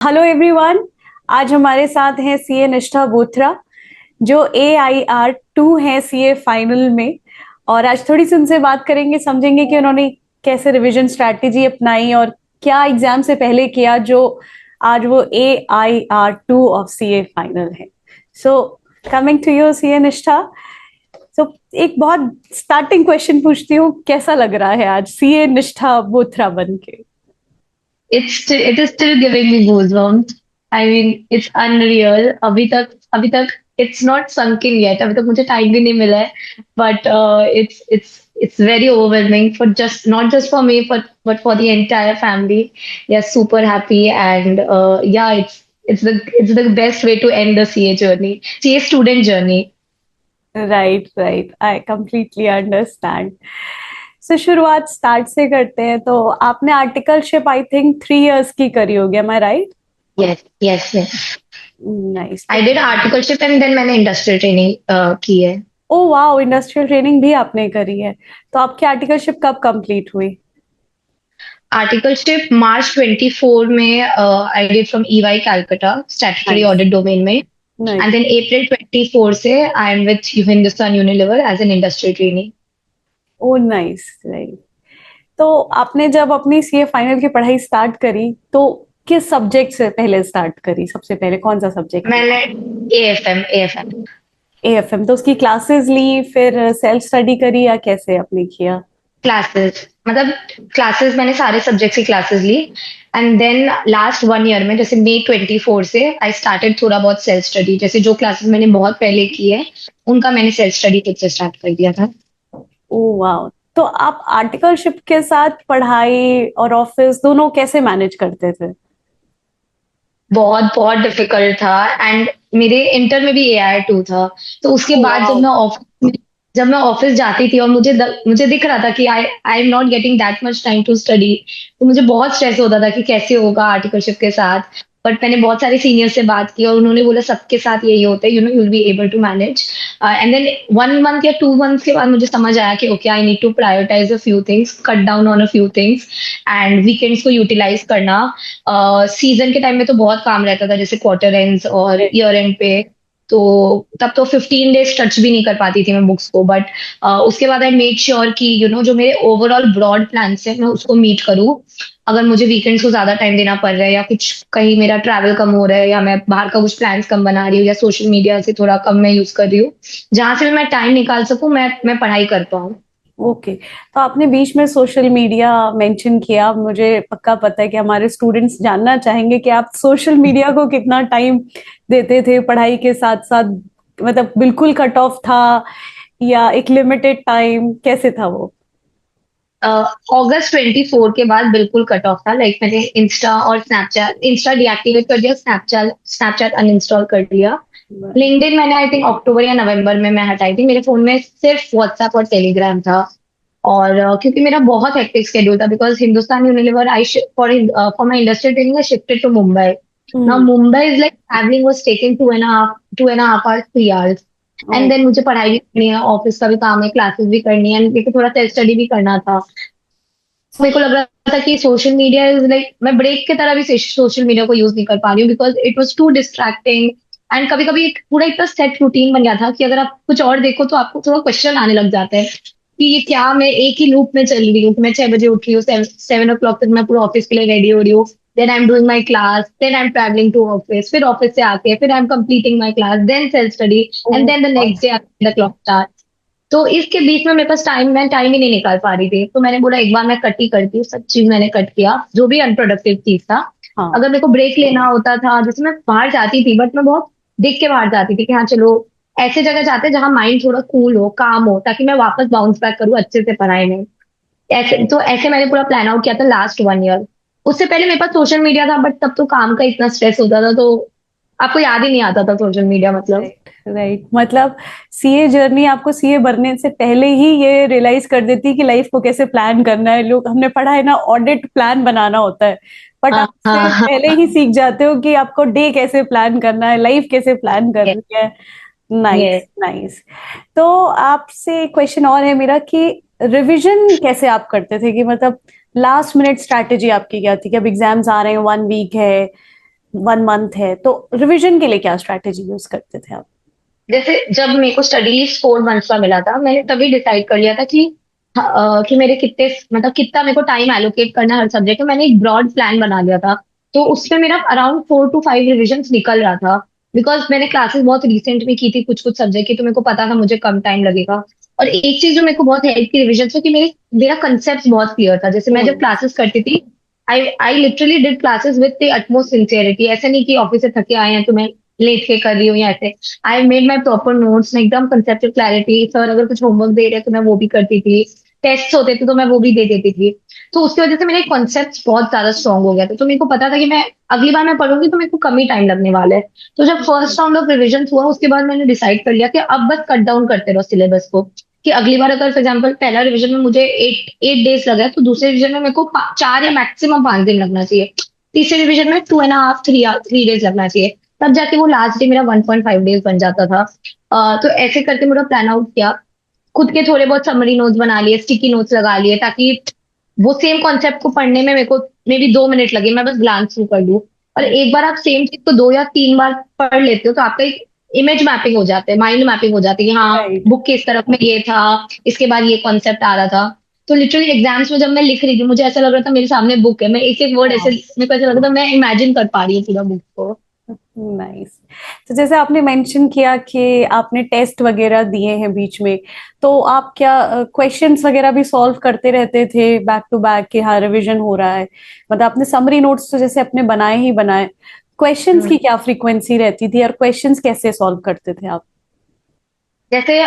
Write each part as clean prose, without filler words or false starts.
Hello everyone. आज हमारे साथ हैं सीए निष्ठा बोथरा जो AIR 2 है सीए फाइनल में। और आज थोड़ी सी उनसे बात करेंगे, समझेंगे कि उन्होंने कैसे रिवीजन स्ट्रैटेजी अपनाई और क्या एग्जाम से पहले किया जो आज वो AIR 2 ऑफ सीए फाइनल है। So coming to you CA Nishtha. So एक बहुत स्टार्टिंग क्वेश्चन पूछती हूँ, कैसा लग रहा है आज सीए निष्ठा बोथरा बन के? It is still giving me goosebumps. I mean, it's unreal. अभी तक it's not sunk in yet. अभी तक मुझे टाइम भी नहीं मिला है. But it's very overwhelming for just not just for me, but for the entire family. They are super happy and yeah, it's the best way to end the CA journey, CA student journey. Right right, I completely understand. So शुरुआत start से करते हैं। तो आपने articleship I think 3 years की करी होगी, am I right? Yes, yes, yes. Nice. I did articleship and then मैंने industrial training की है. ओ वाओ, इंडस्ट्रियल ट्रेनिंग भी आपने करी है। तो आपकी आर्टिकलशिप कब कंप्लीट हुई? आर्टिकलशिप मार्च 24 में I did from EY Calcutta statutory nice audit domain में नाइस। एंड देन अप्रैल 24 से I am with Hindustan Unilever as an industry trainee. Oh nice, right. तो आपने जब अपनी सीए फाइनल की पढ़ाई स्टार्ट करी तो किस सब्जेक्ट से पहले स्टार्ट करी? सबसे पहले कौन सा सब्जेक्ट लिया? मैंने AFM AFM। तो उसकी क्लासेस ली, फिर सेल्फ स्टडी करी या कैसे आपने किया? क्लासेस, मतलब क्लासेस मैंने सारे सब्जेक्ट्स की क्लासेस ली एंड देन लास्ट 1 ईयर में जैसे मई 24 से आई स्टार्टेड थोड़ा बहुत सेल्फ स्टडी. जैसे जो क्लासेस मैंने बहुत पहले की है उनका मैंने सेल्फ स्टडी खुद से स्टार्ट कर दिया था. ओ वाह। तो आप आर्टिकलशिप के साथ पढ़ाई और ऑफिस दोनों कैसे मैनेज करते थे? बहुत बहुत डिफिकल्ट था एंड मेरे इंटर में भी AI2 था. तो उसके ओ बाद वाह। जब मैं ऑफिस जाती थी और मुझे दिख रहा था कि I am not getting that much time to study, तो मुझे बहुत स्ट्रेस होता था कि कैसे होगा आर्टिकलशिप के साथ. बट मैंने बहुत सारे सीनियर से बात की और उन्होंने बोला सबके साथ यही होता है, you will be able to manage. And then 1 month या 2 मंथ के बाद मुझे समझ आया कि okay I need to prioritise a few things, cut down on a few things and weekends को यूटिलाइज करना. सीजन के टाइम में तो बहुत काम रहता था जैसे क्वार्टर एंड्स और ईयर एंड पे, तो तब तो 15 डेज टच भी नहीं कर पाती थी मैं बुक्स को. बट उसके बाद आई मेक श्योर कि जो मेरे ओवरऑल ब्रॉड प्लान है मैं उसको मीट करूँ. अगर मुझे वीकेंड्स को ज्यादा टाइम देना पड़ रहा है या कुछ कहीं मेरा ट्रैवल कम हो रहा है या मैं बाहर का कुछ प्लान्स कम बना रही हूँ या सोशल मीडिया से थोड़ा कम मैं यूज कर रही हूँ, जहां से भी मैं टाइम निकाल सकूं मैं पढ़ाई कर पाऊँ. ओके। तो आपने बीच में सोशल मीडिया मेंशन किया, मुझे पक्का पता है कि हमारे स्टूडेंट्स जानना चाहेंगे कि आप सोशल मीडिया को कितना टाइम देते थे पढ़ाई के साथ साथ। मतलब बिल्कुल कट ऑफ था या एक लिमिटेड टाइम, कैसे था वो? अगस्त 24 के बाद बिल्कुल कट ऑफ था. लाइक मैंने इंस्टा डीएक्टिवेट कर दिया, स्नैपचैट अनइंस्टॉल कर दिया. लिंक्डइन मैंने आई थिंक अक्टूबर या नवंबर में मैं हटाई थी. मेरे फोन में सिर्फ व्हाट्सएप और टेलीग्राम था. और क्योंकि मेरा बहुत हेक्टिक शेड्यूल था because Hindustan Unilever I for my industrial training I shifted to Mumbai. Now hmm. Mumbai is like travelling was taking 2.5 hours 3 hours. And then मुझे पढ़ाई भी करनी है, ऑफिस का भी काम है, क्लासेस भी करनी है, मेरे को थोड़ा सेल्फ स्टडी भी करना था. मेरे को लग रहा था कि सोशल मीडिया इज लाइक मैं ब्रेक की तरह भी सोशल मीडिया को यूज नहीं कर पा रही हूँ because it was too distracting. And कभी कभी एक पूरा इतना सेट रूटीन बन गया था कि अगर आप कुछ और देखो तो आपको थोड़ा क्वेश्चन आने लग जाते हैं कि ये क्या, मैं एक ही लूप में चल रही हूँ. मैं 6 बजे उठ रही हूँ, 7 o'clock तक मैं पूरा ऑफिस के लिए रेडी हो रही हूँ. Then I am doing my class, then I am travelling to office, फिर ऑफिस से आके फिर I am completing my class, then self study and then the next day the clock start. तो इसके बीच में मेरे पास मैं टाइम ही नहीं निकाल पा रही थी. तो मैंने बोला एक बार मैं कट ही करती हूँ. सब चीज मैंने कट किया जो भी अनप्रोडक्टिव चीज था. हाँ। अगर मेरे को ब्रेक लेना होता था, जैसे मैं बाहर जाती थी बट मैं बहुत देख के बाहर जाती थी कि हाँ चलो ऐसे जगह जाते हैं जहाँ माइंड थोड़ा कूल हो, काम हो, ताकि मैं वापस बाउंस बैक करूँ अच्छे से पढ़ाई में. ऐसे मैंने पूरा प्लान आउट किया था लास्ट 1 ईयर. उससे पहले मेरे पास सोशल मीडिया था बट तब तो काम का इतना स्ट्रेस होता था तो आपको याद ही नहीं आता था सोशल मीडिया मतलब. Right right. मतलब सीए जर्नी आपको सीए बनने से पहले ही ये रियलाइज कर देती है कि लाइफ को कैसे प्लान करना है। लोग, हमने पढ़ा है ना, ऑडिट प्लान बनाना होता है, बट हाँ आप हाँ उससे पहले हाँ. ही सीख जाते हो कि आपको डे कैसे प्लान करना है, लाइफ कैसे प्लान करनी है। नाइस ये नाइस। तो आपसे क्वेश्चन और है मेरा कि रिवीजन कैसे आप करते थे? कि मतलब लास्ट मिनट स्ट्रैटेजी आपकी क्या थी कि अब एग्जाम्स आ रहे हैं, 1 वीक है, 1 मंथ है, तो रिवीजन के लिए क्या स्ट्रैटेजी यूज करते थे आप? जैसे जब मेरे को स्टडी लीव 4 मंथ्स का मिला था, मैंने तभी डिसाइड कर लिया था कि कि मेरे कितने, मतलब कितना मेरे को टाइम एलोकेट करना है हर सब्जेक्ट में। मैंने एक ब्रॉड प्लान बना लिया था। तो उसमें मेरा अराउंड 4 to 5 रिविजन निकल रहा था। बिकॉज मैंने क्लासेस बहुत रिसेंट में की थी कुछ कुछ सब्जेक्ट की, तो मेरे को पता था मुझे कम टाइम लगेगा। और एक चीज जो मेरे को बहुत हेल्प की रिविजन में, कि मेरा कंसेप्ट बहुत क्लियर था। जैसे मैं जब क्लासेस करती थी, I literally did classes with the utmost sincerity. ऐसे नहीं कि ऑफिस से थके आए हैं तो मैं लेट के कर रही हूँ या ऐसे। I made my proper notes में एकदम कंसेप्चुअल क्लैरिटी। सर अगर कुछ होमवर्क दे रहे हैं तो मैं वो भी करती थी, टेस्ट होते थे तो मैं वो भी दे देती थी। तो उसकी वजह से मेरे कॉन्सेप्ट बहुत ज्यादा स्ट्रांग हो गया था। तो मेरे को पता था कि मैं अगली बार मैं पढ़ूंगी तो मेरे को कम ही टाइम लगने वाला है। तो जब फर्स्ट राउंड ऑफ रिविजन हुआ, उसके बाद मैंने डिसाइड कर लिया कि अब बस कट डाउन करते रहो सिलेबस को। कि अगली बार अगर फॉर एग्जाम्पल पहला रिविजन में मुझे 8 8 डेज लगा है, तो दूसरे रिविजन में मेरे को 4 या मैक्सिमम 5 दिन लगना चाहिए। तीसरे रिविजन में 2.5 3 3 डेज लगना चाहिए। तब जाके वो लास्ट डे मेरा 1.5 डेज बन जाता था। तो ऐसे करके मेरा प्लान आउट किया। खुद के थोड़े बहुत समरी नोट्स बना लिए, स्टिकी नोट्स लगा लिए, ताकि वो सेम कॉन्सेप्ट को पढ़ने में मेरे को मे बी 2 मिनट लगे, मैं बस ग्लांस थ्रू कर लूँ। और एक बार आप सेम चीज को 2 या 3 बार पढ़ लेते हो, तो आपका एक इमेज मैपिंग हो जाता है, माइंड मैपिंग हो जाती है कि हाँ राइट। बुक के इस तरफ में ये था, इसके बाद ये कॉन्सेप्ट आ रहा था। तो लिटरली एग्जाम्स में जब मैं लिख रही थी, मुझे ऐसा लग रहा था मेरे सामने बुक है, मैं एक एक वर्ड ऐसे, मेरे को ऐसा लग रहा था मैं इमेजिन कर पा रही हूँ पूरा बुक को। नाइस। तो जैसे आपने मेंशन किया कि आपने टेस्ट वगैरह दिए हैं बीच में, तो आप क्या क्वेश्चंस वगैरह भी सॉल्व करते रहते थे बैक टू बैक कि हाँ रिवीजन हो रहा है? मतलब आपने समरी नोट्स तो जैसे अपने बनाए ही बनाए, क्वेश्चंस की क्या फ्रीक्वेंसी रहती थी और क्वेश्चंस कैसे सॉल्व करते थे आप? जैसे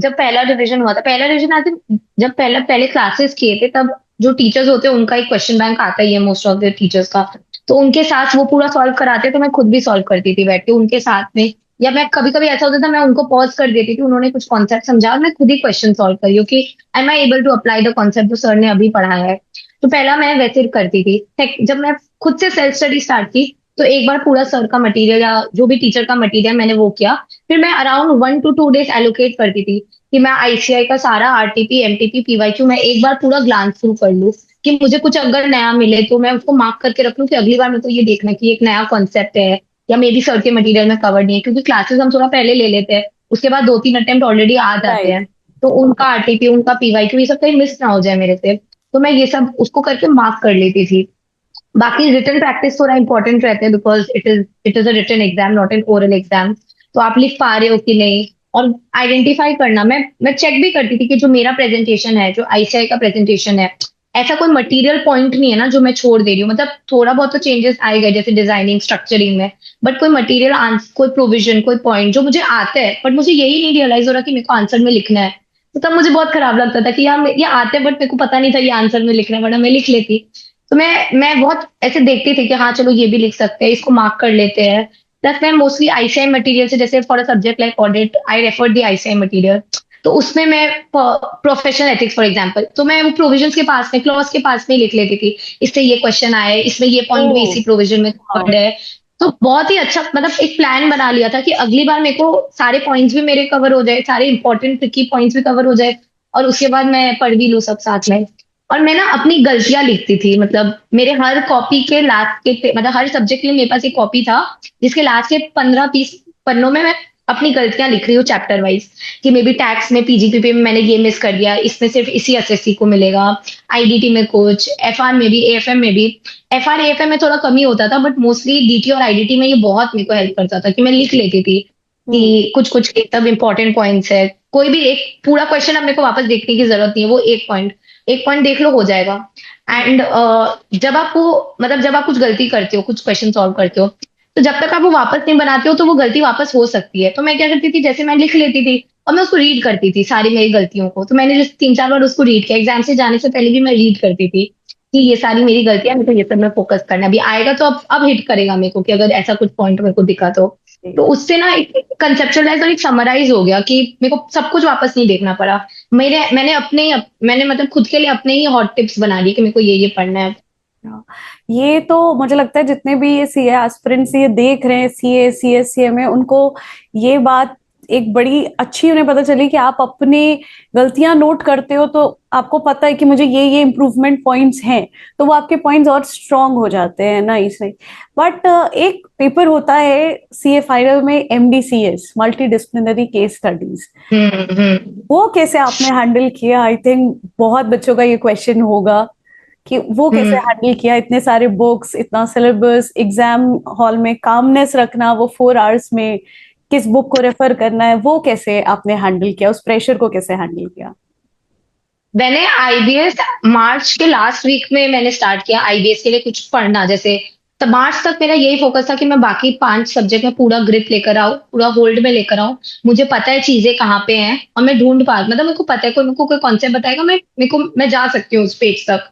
जब पहला रिवीजन हुआ था, पहला रिवीजन आई थिंक जब पहले पहले क्लासेस किए थे, तब जो टीचर्स होते हैं उनका एक क्वेश्चन बैंक आता ही है मोस्ट ऑफ द टीचर्स का। तो उनके साथ वो पूरा सॉल्व कराते, तो मैं खुद भी सॉल्व करती थी बैठ के उनके साथ में। या मैं कभी कभी ऐसा होता था, मैं उनको पॉज कर देती थी, उन्होंने कुछ कॉन्सेप्ट समझा और मैं खुद ही क्वेश्चन सॉल्व करी हूँ कि I am I able to apply the concept जो सर ने अभी पढ़ाया है। तो पहला मैं वैसे करती थी। जब मैं खुद से सेल्फ स्टडी स्टार्ट की, तो एक बार पूरा सर का मटेरियल या जो भी टीचर का मटेरियल मैंने वो किया। फिर मैं अराउंड 1 to 2 डेज एलोकेट करती थी कि मैं आईसीआई का सारा आरटीपी एमटीपी पीवाईक्यू मैं एक बार पूरा ग्लांस थ्रू कर लूँ। कि मुझे कुछ अगर नया मिले तो मैं उसको मार्क करके रख लूँ कि अगली बार मेरे को ये देखना कि एक नया कॉन्सेप्ट है, या मे बी सर के मटेरियल में कवर नहीं है, क्योंकि क्लासेस हम थोड़ा पहले ले लेते हैं, उसके बाद 2 3 अटेम्प्ट ऑलरेडी आ जाते राइट। हैं। तो उनका आरटीपी उनका पीवाईक्यू ये सब कहीं मिस ना हो जाए मेरे से। तो मैं ये सब उसको करके मार्क कर लेती थी। बाकी रिटन प्रैक्टिस थोड़ा इंपॉर्टेंट रहते हैं, because it is a written exam not an oral exam. तो आप लिख पा रहे हो कि नहीं। और आइडेंटिफाई करना, मैं चेक भी करती थी कि जो मेरा प्रेजेंटेशन है, जो आईसीआई का प्रेजेंटेशन है, ऐसा कोई मटेरियल पॉइंट नहीं है ना जो मैं छोड़ दे रही हूँ। मतलब थोड़ा बहुत तो चेंजेस आए गए जैसे डिजाइनिंग स्ट्रक्चरिंग में, बट कोई मटेरियल कोई प्रोविजन कोई पॉइंट जो मुझे आता है, बट मुझे यही नहीं रियलाइज हो रहा कि मेरे को आंसर में लिखना है। तो तब मुझे बहुत खराब लगता था कि यार ये आते हैं, बट मेरे को पता नहीं था ये आंसर में लिखना है, वरना मैं लिख लेती। तो मैं बहुत ऐसे देखती थी कि हाँ चलो ये भी लिख सकते हैं, इसको मार्क कर लेते हैं। प्लस मैं मोस्टली आईसीआई मटेरियल से, जैसे for a subject like audit I refer the ICI material. तो उसमें मैं प्रोफेशनल एथिक्स फॉर एग्जांपल, तो मैं वो प्रोविजंस के पास में, क्लॉज के पास में ही लिख लेती थी। इससे ये क्वेश्चन आया है, इसमें ये ओ। पॉइंट भी इसी प्रोविजन में हाँ। कवर्ड है। तो बहुत ही अच्छा, मतलब एक प्लान बना लिया था कि अगली बार मेरे को सारे पॉइंट्स भी मेरे कवर हो जाए, सारे इंपॉर्टेंट ट्रिकी पॉइंट्स भी कवर हो जाए, और उसके बाद मैं पढ़ भी लूँ सब साथ में। और मैं ना अपनी गलतियां लिखती थी, मतलब मेरे हर कॉपी के लास्ट के, मतलब हर सब्जेक्ट के लिए मेरे पास एक कॉपी था, जिसके लास्ट के 15 20 पन्नों में मैं अपनी गलतियां लिख रही हूँ चैप्टर वाइज। कि मे बी टैक्स में पीजीपीपी में मैंने ये मिस कर दिया, इसमें सिर्फ इसी एसएससी को मिलेगा। आईडीटी में कुछ, एफआर में भी, एएफएम में भी। एफआर एएफएम में थोड़ा कमी होता था, बट मोस्टली डीटी और आईडीटी में ये बहुत मेरे को हेल्प करता था कि मैं लिख लेती थी हम्म। कि कुछ कुछ एकदम इंपॉर्टेंट पॉइंट्स है। कोई भी एक पूरा क्वेश्चन अब मेरे को वापस देखने की जरूरत नहीं है, वो एक पॉइंट देख लो हो जाएगा। एंड जब आपको, मतलब जब आप कुछ गलती करते हो, कुछ क्वेश्चन सॉल्व करते हो, तो जब तक आप वो वापस नहीं बनाते हो तो वो गलती वापस हो सकती है। तो मैं क्या करती थी, जैसे मैं लिख लेती थी और मैं उसको रीड करती थी सारी मेरी गलतियों को। तो मैंने जैसे 3 4 बार उसको रीड किया, एग्जाम से जाने से पहले भी मैं रीड करती थी कि ये सारी मेरी गलतियां, मेरे को ये सब में फोकस करना है। अभी आएगा तो अब हिट करेगा मेरे को, कि अगर ऐसा कुछ पॉइंट मेरे को दिखा तो उससे ना एक कंसेप्चुअलाइज और एक समराइज हो गया कि मेरे को सब कुछ वापस नहीं देखना पड़ा। मैंने मतलब खुद के लिए अपने ही हॉट टिप्स बना लिए कि मेरे को ये पढ़ना है। हाँ। ये तो मुझे लगता है जितने भी ये सीए एस्पिरेंट्स ये देख रहे हैं, सीए सीएससीए में, उनको ये बात एक बड़ी अच्छी उन्हें पता चली कि आप अपने गलतियां नोट करते हो, तो आपको पता है कि मुझे ये इम्प्रूवमेंट पॉइंट्स हैं, तो वो आपके पॉइंट्स और स्ट्रांग हो जाते हैं ना इसमें। बट एक पेपर होता है सीए फाइनल में, MDCS, multi disciplinary case studies, hmm. वो कैसे आपने हैंडल किया? आई थिंक बहुत बच्चों का ये क्वेश्चन होगा कि वो कैसे हम्म। हैंडल किया, इतने सारे बुक्स, इतना सिलेबस, एग्जाम हॉल में कामनेस रखना, वो 4 आवर्स में किस बुक को रेफर करना है, वो कैसे आपने हैंडल किया, उस प्रेशर को कैसे हैंडल किया? मैंने आईबीएस मार्च के लास्ट वीक में मैंने स्टार्ट किया आईबीएस के लिए कुछ पढ़ना, जैसे तो मार्च तक मेरा यही फोकस था कि मैं बाकी 5 सब्जेक्ट में पूरा ग्रिप लेकर आऊँ, पूरा होल्ड में लेकर आऊँ। मुझे पता है चीजें कहाँ पे हैं और मैं ढूंढ पा, मतलब मेरे को पता है, कोई मेरे को कोई कॉन्सेप्ट बताएगा, मैं जा सकती हूँ उस पेज तक।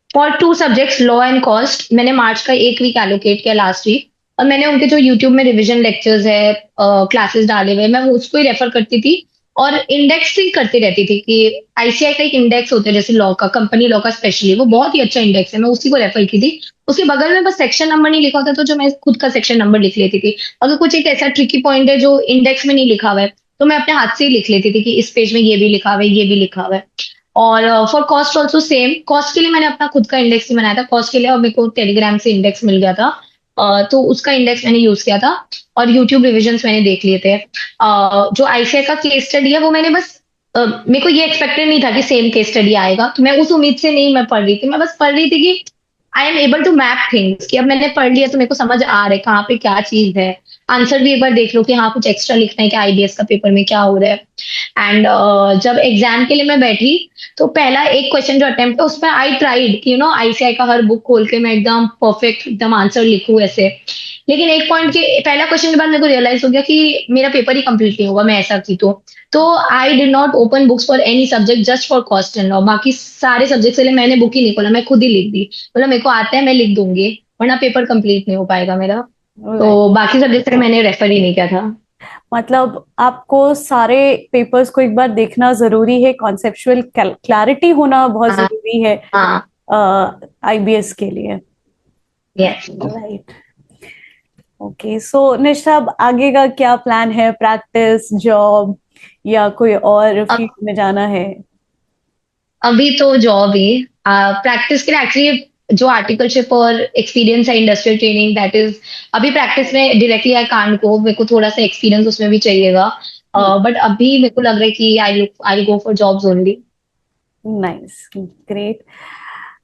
For 2 subjects law and cost मैंने मार्च का एक वीक एलोकेट किया लास्ट वीक, और मैंने उनके जो यूट्यूब में रिवीजन लेक्चर्स है, क्लासेस डाले हुए, मैं वो उसको ही रेफर करती थी। और इंडेक्स भी करती रहती थी कि आईसीआई का एक इंडेक्स होता है जैसे लॉ का, कंपनी लॉ का स्पेशली, वो बहुत ही अच्छा इंडेक्स है, मैं उसी को रेफर की थी। उसके बगल में बस सेक्शन नंबर नहीं लिखा होता, तो जो मैं खुद का सेक्शन नंबर लिख लेती थी। अगर कुछ एक ऐसा ट्रिकी पॉइंट है जो इंडेक्स में नहीं लिखा हुआ है, तो मैं अपने हाथ से ही लिख लेती थी कि इस पेज में ये भी लिखा हुआ है, ये भी लिखा हुआ है। और for cost also same, cost के लिए मैंने अपना खुद का इंडेक्स ही बनाया था कॉस्ट के लिए, और मेरे को टेलीग्राम से इंडेक्स मिल गया था। तो उसका इंडेक्स मैंने यूज किया था। और यूट्यूब रिविजन्स मैंने देख लिए थे। जो आईसीआई का केस स्टडी है वो मैंने बस, मेरे को ये एक्सपेक्टेड नहीं था कि सेम केस स्टडी आएगा, तो मैं उस उम्मीद से नहीं मैं पढ़ रही थी, मैं बस पढ़ रही थी कि I am able to map things, कि अब मैंने पढ़ लिया तो मेरे को समझ आ रहा है कहाँ पे क्या चीज है। आंसर भी एक बार देख लो कि हाँ कुछ एक्स्ट्रा लिखना है कि आईबीएस का पेपर में क्या हो रहा है। एंड जब एग्जाम के लिए मैं बैठी, तो पहला एक क्वेश्चन जो अटेम्प्ट है उसमें आई ट्राइड कि आईसीआई का हर बुक खोल के मैं एकदम परफेक्ट एकदम आंसर लिखूं ऐसे। लेकिन एक पॉइंट के पहला क्वेश्चन के बाद मेरे को रियलाइज हो गया कि मेरा पेपर ही कंप्लीट नहीं होगा, मैं ऐसा की तो I did not open books for any subject just for cost and law. बाकी सारे सब्जेक्ट के लिए मैंने बुक ही नहीं खोला, मैं खुद ही लिख दी, मतलब मेरे को आता है मैं लिख दूंगी, वरना पेपर कंप्लीट नहीं हो पाएगा मेरा। तो Alright. बाकी सब्जेक्ट मैंने रेफर ही नहीं किया था। मतलब आपको सारे पेपर्स को एक बार देखना जरूरी है, कॉन्सेप्चुअल क्लैरिटी होना बहुत हाँ। जरूरी है हाँ। आईबीएस के लिए। यस। राइट। ओके, सो निशा, अब आगे का क्या प्लान है? प्रैक्टिस, जॉब, या कोई और अब फील्ड में जाना है? अभी तो जॉब ही, प्रैक्टिस के लिए एक्चुअली जो आर्टिकलशिप और एक्सपीरियंस है इंडस्ट्रियल ट्रेनिंग, दैट इज अभी प्रैक्टिस में डायरेक्टली आई कांट गो, मेरे को थोड़ा सा एक्सपीरियंस उसमें भी चाहिएगा। बट अभी मेरे को लग रहा है कि I go for jobs only. Nice, great.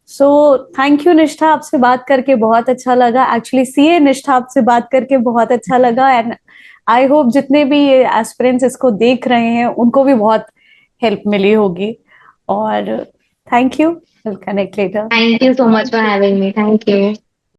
So thank you Nishtha, आपसे बात करके बहुत अच्छा लगा। एक्चुअली सीए निष्ठा, आपसे बात करके बहुत अच्छा लगा, एंड आई होप जितने भी एस्पिरेंट्स इसको देख रहे हैं उनको भी बहुत हेल्प मिली होगी। और thank you, will connect later. Thank you so much for having me, thank you.